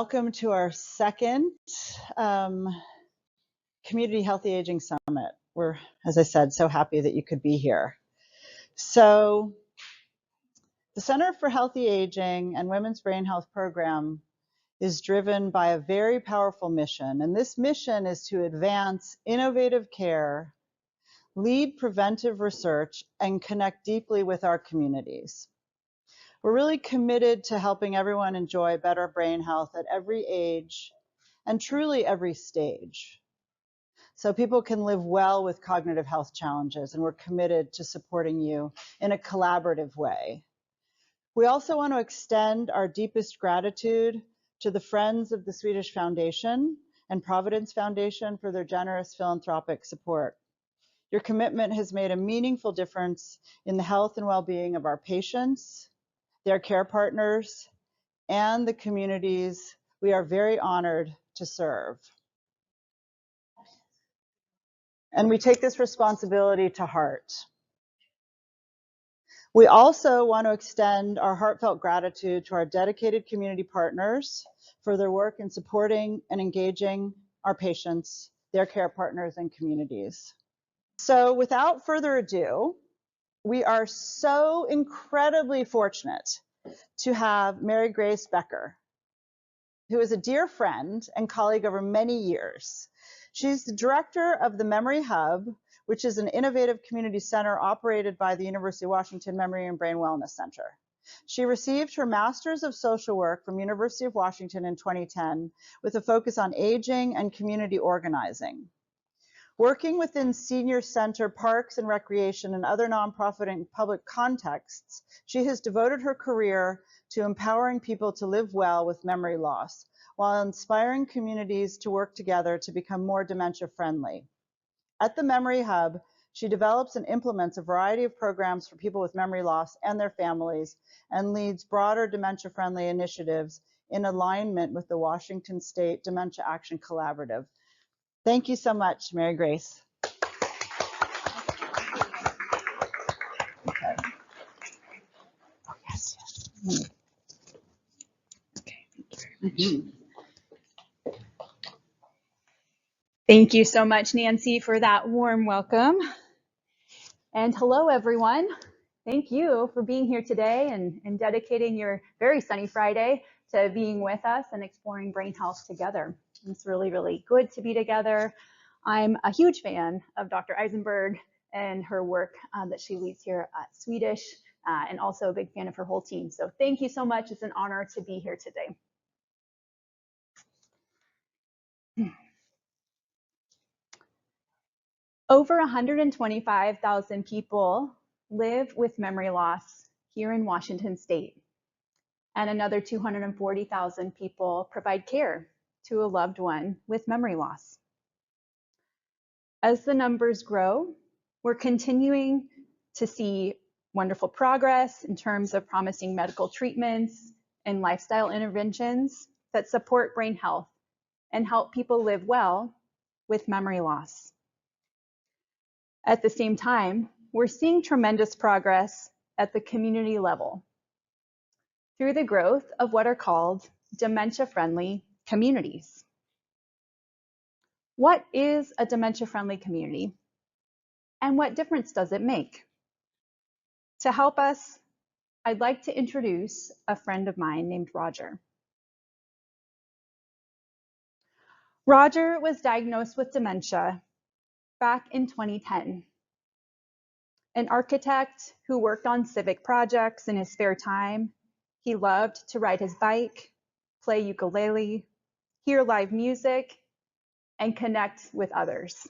Welcome to our second Community Healthy Aging Summit. We're, as I said, so happy that you could be here. So the Center for Healthy Aging and Women's Brain Health Program is driven by a very powerful mission, and this mission is to advance innovative care, lead preventive research, and connect deeply with our communities. We're really committed to helping everyone enjoy better brain health at every age and truly every stage, so people can live well with cognitive health challenges, and we're committed to supporting you in a collaborative way. We also want to extend our deepest gratitude to the Friends of the Swedish Foundation and Providence Foundation for their generous philanthropic support. Your commitment has made a meaningful difference in the health and well-being of our patients, their care partners, and the communities we are very honored to serve. And we take this responsibility to heart. We also want to extend our heartfelt gratitude to our dedicated community partners for their work in supporting and engaging our patients, their care partners, and communities. So without further ado, we are so incredibly fortunate to have Marigrace Becker, who is a dear friend and colleague over many years. She's the director of the Memory Hub, which is an innovative community center operated by the University of Washington Memory and Brain Wellness Center. She received her Master's of Social Work from University of Washington in 2010 with a focus on aging and community organizing. Working within senior center, parks and recreation, and other nonprofit and public contexts, she has devoted her career to empowering people to live well with memory loss, while inspiring communities to work together to become more dementia-friendly. At the Memory Hub, she develops and implements a variety of programs for people with memory loss and their families, and leads broader dementia-friendly initiatives in alignment with the Washington State Dementia Action Collaborative. Thank you so much, Marigrace. Okay. Oh, yes, yes. Okay, thank you very much. Thank you so much, Nancy, for that warm welcome. And hello, everyone. Thank you for being here today and dedicating your very sunny Friday to being with us and exploring brain health together. It's really, really good to be together. I'm a huge fan of Dr. Eisenberg and her work that she leads here at Swedish, and also a big fan of her whole team. So thank you so much. It's an honor to be here today. Over 125,000 people live with memory loss here in Washington State, and another 240,000 people provide care to a loved one with memory loss. As the numbers grow, we're continuing to see wonderful progress in terms of promising medical treatments and lifestyle interventions that support brain health and help people live well with memory loss. At the same time, we're seeing tremendous progress at the community level through the growth of what are called dementia-friendly communities. What is a dementia-friendly community, and what difference does it make? To help us, I'd like to introduce a friend of mine named Roger. Roger was diagnosed with dementia back in 2010. An architect who worked on civic projects in his spare time, he loved to ride his bike, play ukulele, hear live music, and connect with others.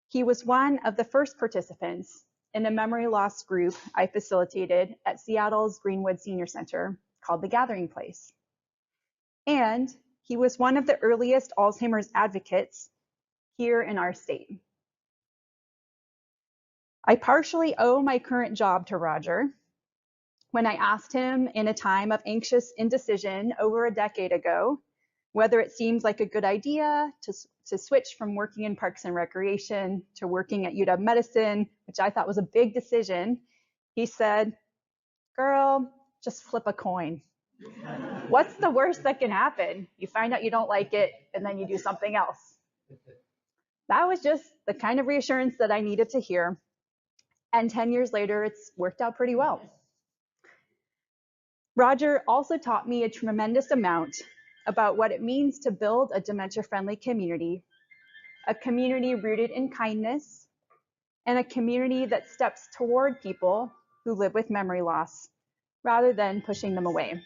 He was one of the first participants in a memory loss group I facilitated at Seattle's Greenwood Senior Center called The Gathering Place. And he was one of the earliest Alzheimer's advocates here in our state. I partially owe my current job to Roger when I asked him in a time of anxious indecision over a decade ago whether it seemed like a good idea to switch from working in Parks and Recreation to working at UW Medicine, which I thought was a big decision. He said, "Girl, just flip a coin." What's the worst that can happen? You find out you don't like it, and then you do something else. That was just the kind of reassurance that I needed to hear. And 10 years later, it's worked out pretty well. Roger also taught me a tremendous amount about what it means to build a dementia-friendly community, a community rooted in kindness, and a community that steps toward people who live with memory loss rather than pushing them away.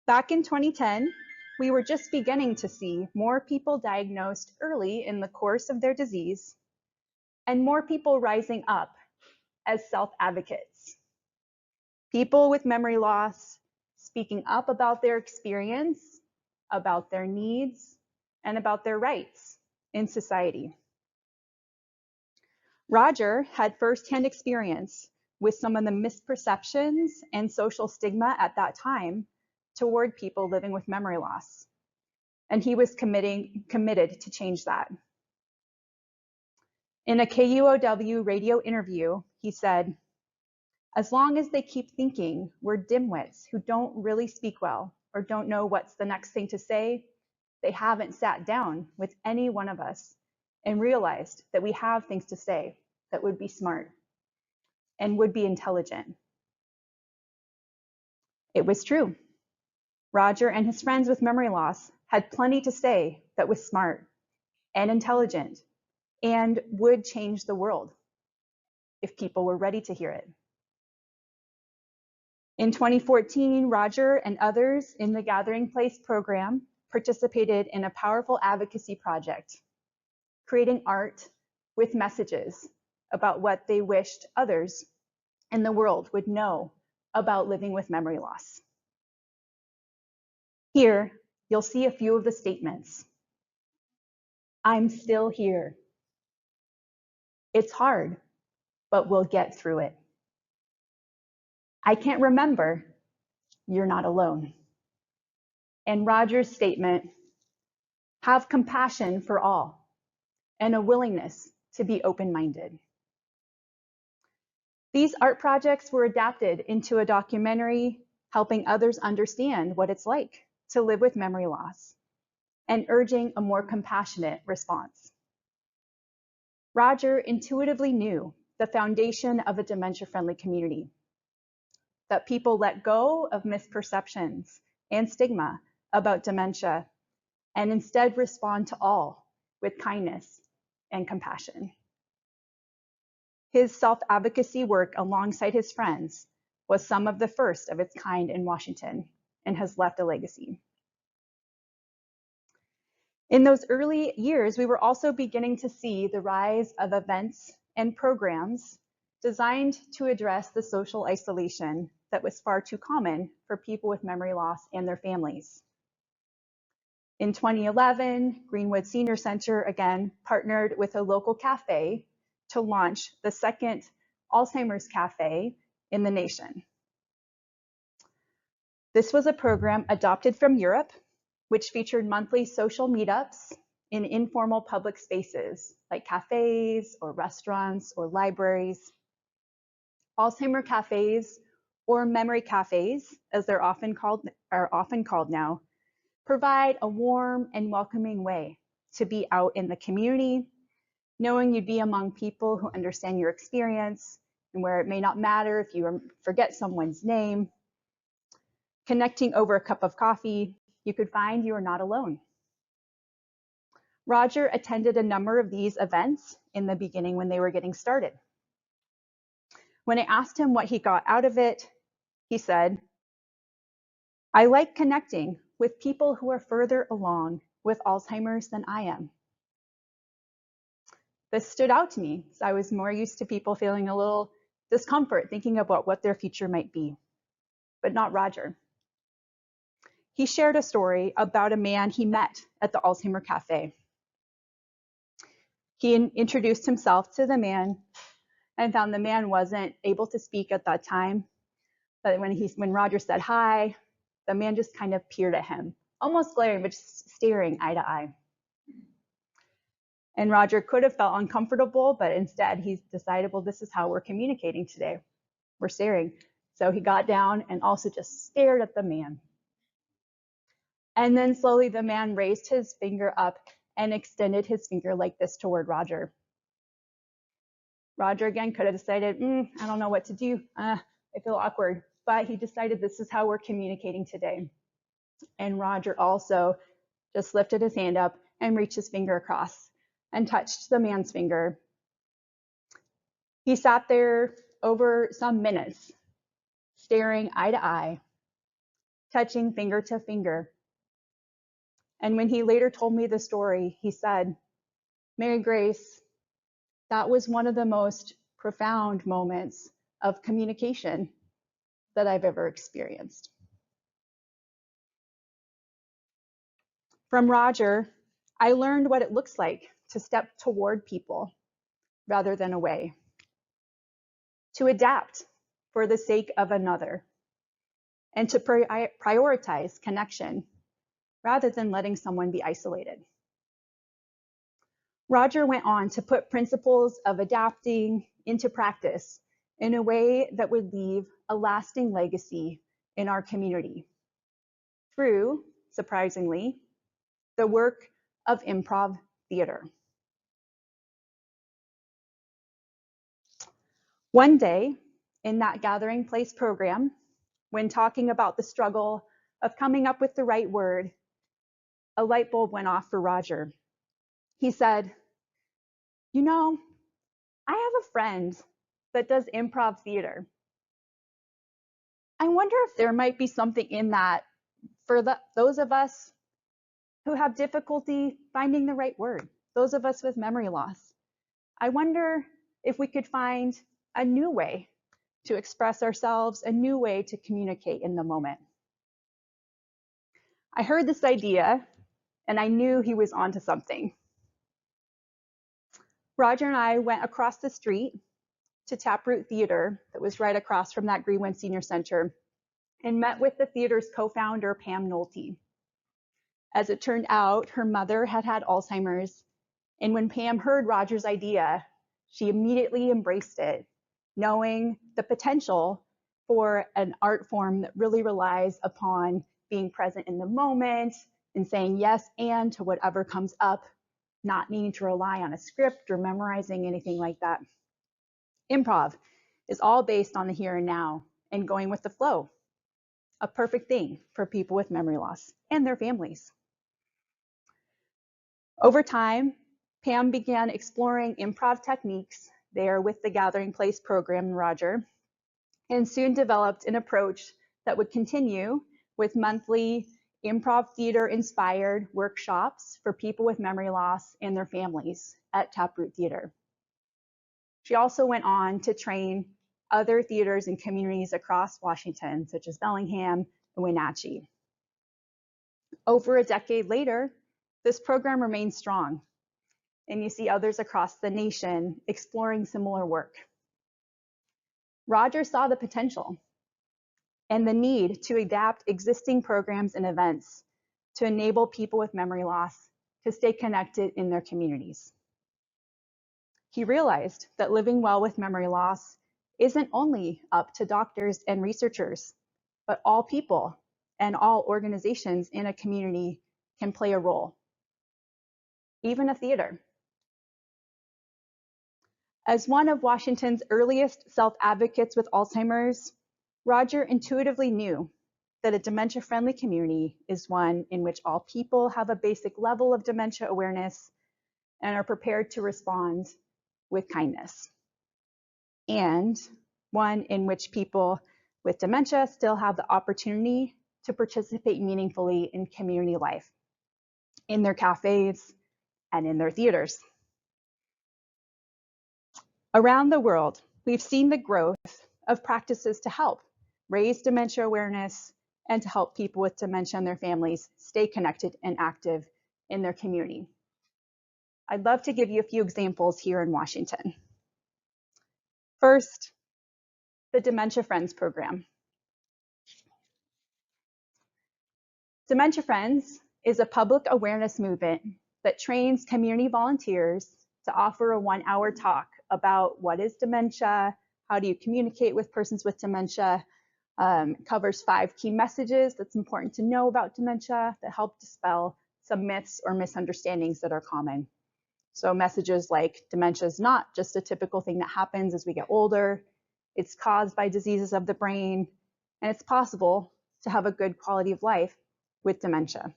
Back in 2010, we were just beginning to see more people diagnosed early in the course of their disease and more people rising up as self-advocates. People with memory loss speaking up about their experience, about their needs, and about their rights in society. Roger had firsthand experience with some of the misperceptions and social stigma at that time toward people living with memory loss, and he was committed to change that. In a KUOW radio interview, he said, "As long as they keep thinking we're dimwits who don't really speak well or don't know what's the next thing to say, they haven't sat down with any one of us and realized that we have things to say that would be smart and would be intelligent." It was true. Roger and his friends with memory loss had plenty to say that was smart and intelligent and would change the world if people were ready to hear it. In 2014, Roger and others in the Gathering Place program participated in a powerful advocacy project, creating art with messages about what they wished others in the world would know about living with memory loss. Here, you'll see a few of the statements. I'm still here. It's hard, but we'll get through it. I can't remember. You're not alone. And Roger's statement, have compassion for all and a willingness to be open-minded. These art projects were adapted into a documentary helping others understand what it's like to live with memory loss and urging a more compassionate response. Roger intuitively knew the foundation of a dementia-friendly community, that people let go of misperceptions and stigma about dementia and instead respond to all with kindness and compassion. His self-advocacy work alongside his friends was some of the first of its kind in Washington and has left a legacy. In those early years, we were also beginning to see the rise of events and programs designed to address the social isolation that was far too common for people with memory loss and their families. In 2011, Greenwood Senior Center again partnered with a local cafe to launch the second Alzheimer's Cafe in the nation. This was a program adopted from Europe, which featured monthly social meetups in informal public spaces like cafes or restaurants or libraries. Alzheimer cafes, or memory cafes, as they're often called now, provide a warm and welcoming way to be out in the community, knowing you'd be among people who understand your experience and where it may not matter if you forget someone's name. Connecting over a cup of coffee, you could find you are not alone. Roger attended a number of these events in the beginning when they were getting started. When I asked him what he got out of it, he said, "I like connecting with people who are further along with Alzheimer's than I am." This stood out to me, as I was more used to people feeling a little discomfort thinking about what their future might be, but not Roger. He shared a story about a man he met at the Alzheimer Cafe. He introduced himself to the man and found the man wasn't able to speak at that time. But when Roger said hi, the man just kind of peered at him, almost glaring, but just staring eye to eye. And Roger could have felt uncomfortable, but instead he decided, well, this is how we're communicating today. We're staring. So he got down and also just stared at the man. And then slowly the man raised his finger up and extended his finger like this toward Roger. Roger again could have decided, I don't know what to do. I feel awkward. But he decided this is how we're communicating today. And Roger also just lifted his hand up and reached his finger across and touched the man's finger. He sat there over some minutes, staring eye to eye, touching finger to finger. And when he later told me the story, he said, Marigrace, that was one of the most profound moments of communication that I've ever experienced. From Roger, I learned what it looks like to step toward people rather than away, to adapt for the sake of another, and to prioritize connection rather than letting someone be isolated. Roger went on to put principles of adapting into practice in a way that would leave a lasting legacy in our community through, surprisingly, the work of improv theater. One day, in that Gathering Place program, when talking about the struggle of coming up with the right word, a light bulb went off for Roger. He said, I have a friend that does improv theater. I wonder if there might be something in that for those of us who have difficulty finding the right word, those of us with memory loss. I wonder if we could find a new way to express ourselves, a new way to communicate in the moment. I heard this idea and I knew he was onto something. Roger and I went across the street to Taproot Theater that was right across from that Greenwood Senior Center and met with the theater's co-founder, Pam Nolte. As it turned out, her mother had had Alzheimer's, and when Pam heard Roger's idea, she immediately embraced it, knowing the potential for an art form that really relies upon being present in the moment and saying yes and to whatever comes up, not needing to rely on a script or memorizing anything like that. Improv is all based on the here and now and going with the flow, a perfect thing for people with memory loss and their families. Over time, Pam began exploring improv techniques there with the Gathering Place program and Roger, and soon developed an approach that would continue with monthly improv theater inspired workshops for people with memory loss and their families at Taproot Theater. She also went on to train other theaters and communities across Washington, such as Bellingham and Wenatchee. Over a decade later, this program remains strong, and you see others across the nation exploring similar work. Roger saw the potential and the need to adapt existing programs and events to enable people with memory loss to stay connected in their communities. He realized that living well with memory loss isn't only up to doctors and researchers, but all people and all organizations in a community can play a role, even a theater. As one of Washington's earliest self-advocates with Alzheimer's, Roger intuitively knew that a dementia-friendly community is one in which all people have a basic level of dementia awareness and are prepared to respond with kindness, and one in which people with dementia still have the opportunity to participate meaningfully in community life, in their cafes and in their theaters. Around the world, we've seen the growth of practices to help raise dementia awareness and to help people with dementia and their families stay connected and active in their community. I'd love to give you a few examples here in Washington. First, the Dementia Friends program. Dementia Friends is a public awareness movement that trains community volunteers to offer a 1-hour talk about what is dementia, how do you communicate with persons with dementia, Covers 5 key messages that's important to know about dementia that help dispel some myths or misunderstandings that are common. So messages like dementia is not just a typical thing that happens as we get older. It's caused by diseases of the brain, and it's possible to have a good quality of life with dementia.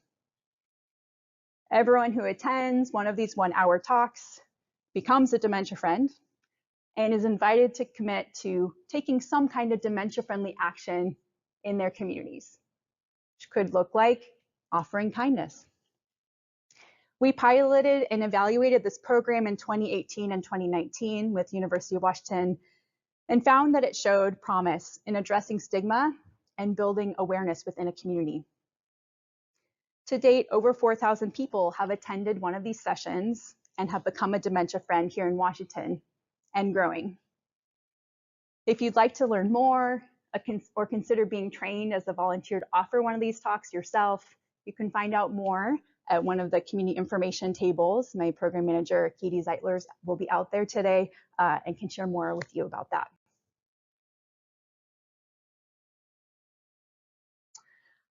Everyone who attends one of these 1-hour talks becomes a dementia friend and is invited to commit to taking some kind of dementia-friendly action in their communities, which could look like offering kindness. We piloted and evaluated this program in 2018 and 2019 with University of Washington and found that it showed promise in addressing stigma and building awareness within a community. To date, over 4,000 people have attended one of these sessions and have become a dementia friend here in Washington and growing. If you'd like to learn more or consider being trained as a volunteer to offer one of these talks yourself, you can find out more at one of the community information tables. My program manager, Katie Zeitlers, will be out there today and can share more with you about that.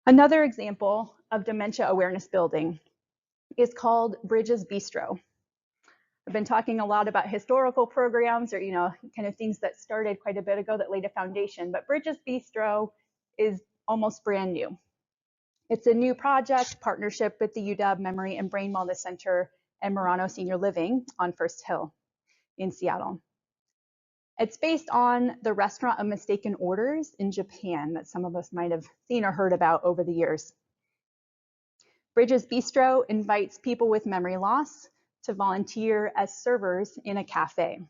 Another example of dementia awareness building is called Bridges Bistro. I've been talking a lot about historical programs or, kind of things that started quite a bit ago that laid a foundation, but Bridges Bistro is almost brand new. It's a new project, partnership with the UW Memory and Brain Wellness Center and Murano Senior Living on First Hill in Seattle. It's based on the Restaurant of Mistaken Orders in Japan that some of us might have seen or heard about over the years. Bridges Bistro invites people with memory loss to volunteer as servers in a cafe.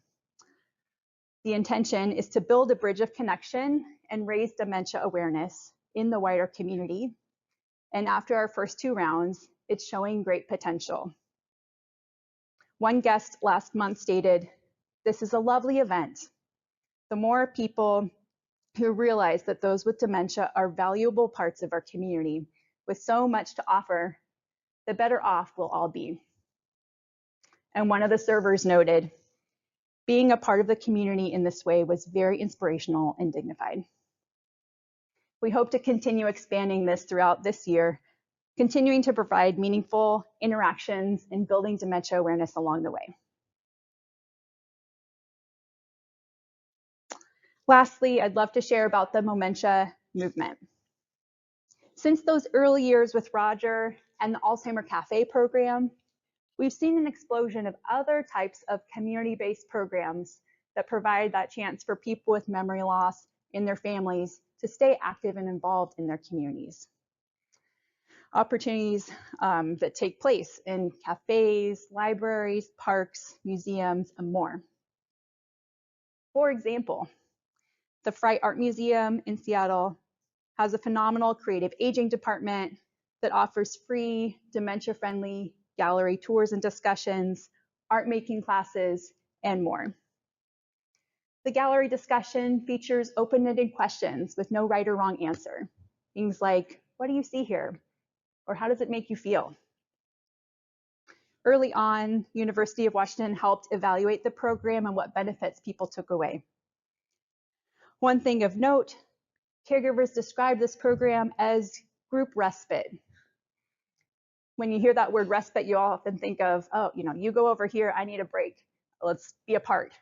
The intention is to build a bridge of connection and raise dementia awareness in the wider community. And after our first 2 rounds, it's showing great potential. One guest last month stated, "This is a lovely event. The more people who realize that those with dementia are valuable parts of our community with so much to offer, the better off we'll all be." And one of the servers noted, "Being a part of the community in this way was very inspirational and dignified." We hope to continue expanding this throughout this year, continuing to provide meaningful interactions and building dementia awareness along the way. Lastly, I'd love to share about the Momentia movement. Since those early years with Roger and the Alzheimer Cafe program, we've seen an explosion of other types of community-based programs that provide that chance for people with memory loss in their families to stay active and involved in their communities. Opportunities that take place in cafes, libraries, parks, museums, and more. For example, the Fright Art Museum in Seattle has a phenomenal creative aging department that offers free, dementia-friendly gallery tours and discussions, art making classes, and more. The gallery discussion features open-ended questions with no right or wrong answer. Things like, what do you see here? Or how does it make you feel? Early on, University of Washington helped evaluate the program and what benefits people took away. One thing of note, caregivers describe this program as group respite. When you hear that word respite, you often think of, oh, you go over here, I need a break, let's be apart.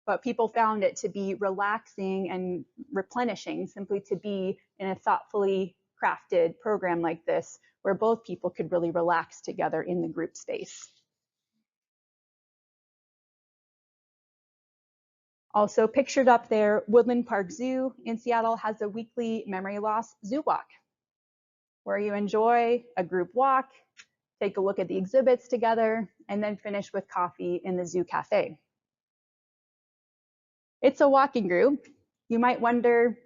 But people found it to be relaxing and replenishing, simply to be in a thoughtfully crafted program like this, where both people could really relax together in the group space. Also pictured up there, Woodland Park Zoo in Seattle has a weekly memory loss zoo walk, where you enjoy a group walk, take a look at the exhibits together, and then finish with coffee in the zoo cafe. It's a walking group. You might wonder,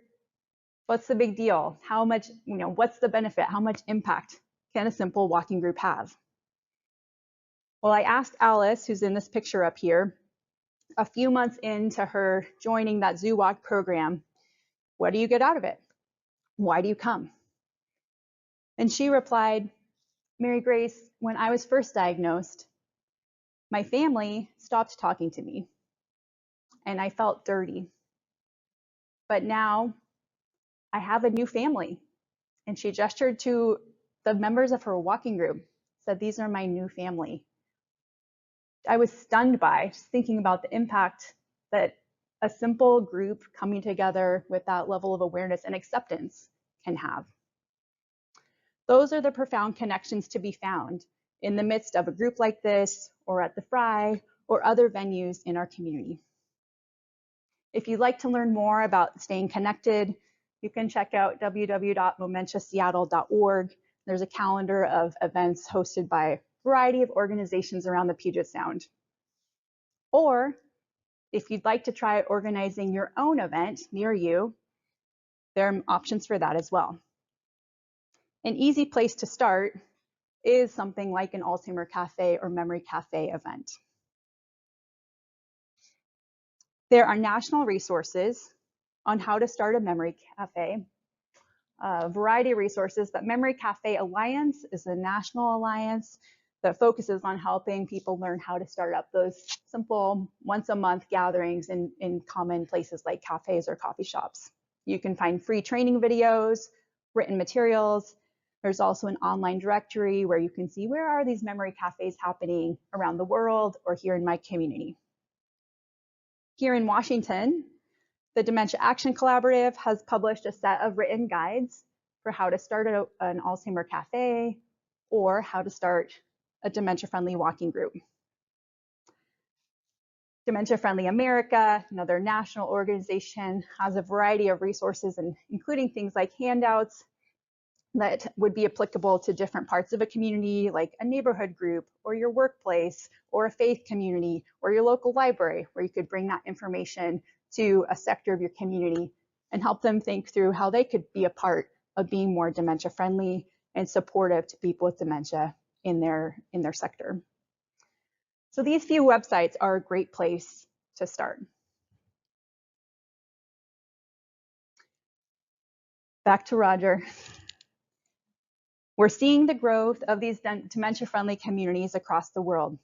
what's the big deal? How much, what's the benefit? How much impact can a simple walking group have? Well, I asked Alice, who's in this picture up here, a few months into her joining that zoo walk program, what do you get out of it? Why do you come? And she replied, Marigrace, when I was first diagnosed, my family stopped talking to me and I felt dirty. But now I have a new family. And she gestured to the members of her walking group, said, these are my new family. I was stunned by just thinking about the impact that a simple group coming together with that level of awareness and acceptance can have. Those are the profound connections to be found in the midst of a group like this, or at the Fry, or other venues in our community. If you'd like to learn more about staying connected, you can check out www.dementiaseattle.org. There's a calendar of events hosted by a variety of organizations around the Puget Sound. Or if you'd like to try organizing your own event near you, there are options for that as well. An easy place to start is something like an Alzheimer Cafe or Memory Cafe event. There are national resources on how to start a Memory Cafe, a variety of resources, but Memory Cafe Alliance is a national alliance that focuses on helping people learn how to start up those simple once-a-month gatherings in common places like cafes or coffee shops. You can find free training videos, written materials. There's also an online directory where you can see where are these memory cafes happening around the world or here in my community. Here in Washington, the Dementia Action Collaborative has published a set of written guides for how to start an Alzheimer Cafe or how to start a dementia-friendly walking group. Dementia-Friendly America, another national organization, has a variety of resources, including things like handouts that would be applicable to different parts of a community, like a neighborhood group, or your workplace, or a faith community, or your local library, where you could bring that information to a sector of your community and help them think through how they could be a part of being more dementia-friendly and supportive to people with dementia in their sector. So these few websites are a great place to start. Back to Roger. We're seeing the growth of these dementia-friendly communities across the world.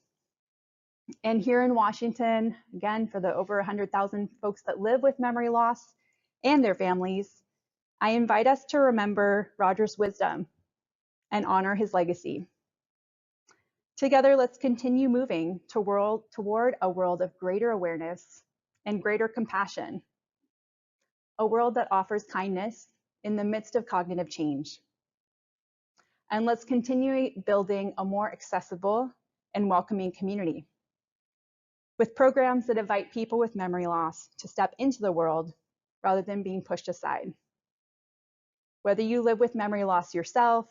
And here in Washington, again, for the over 100,000 folks that live with memory loss and their families, I invite us to remember Roger's wisdom and honor his legacy. Together, let's continue moving toward a world of greater awareness and greater compassion, a world that offers kindness in the midst of cognitive change. And let's continue building a more accessible and welcoming community with programs that invite people with memory loss to step into the world rather than being pushed aside. Whether you live with memory loss yourself,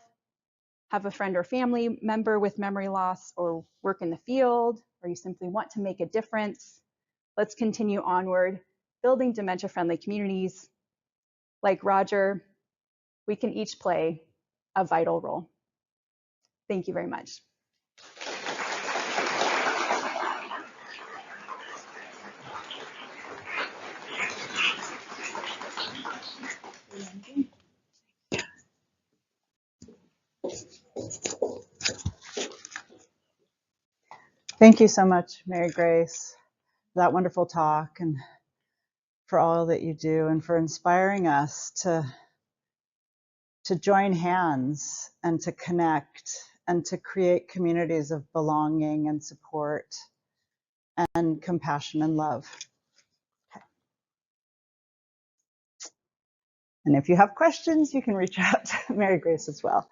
have a friend or family member with memory loss, or work in the field, or you simply want to make a difference, let's continue onward, building dementia-friendly communities. Like Roger, we can each play a vital role. Thank you very much. Thank you so much, Marigrace, for that wonderful talk and for all that you do and for inspiring us to join hands and to connect and to create communities of belonging and support and compassion and love. Okay. And if you have questions, you can reach out to Marigrace as well.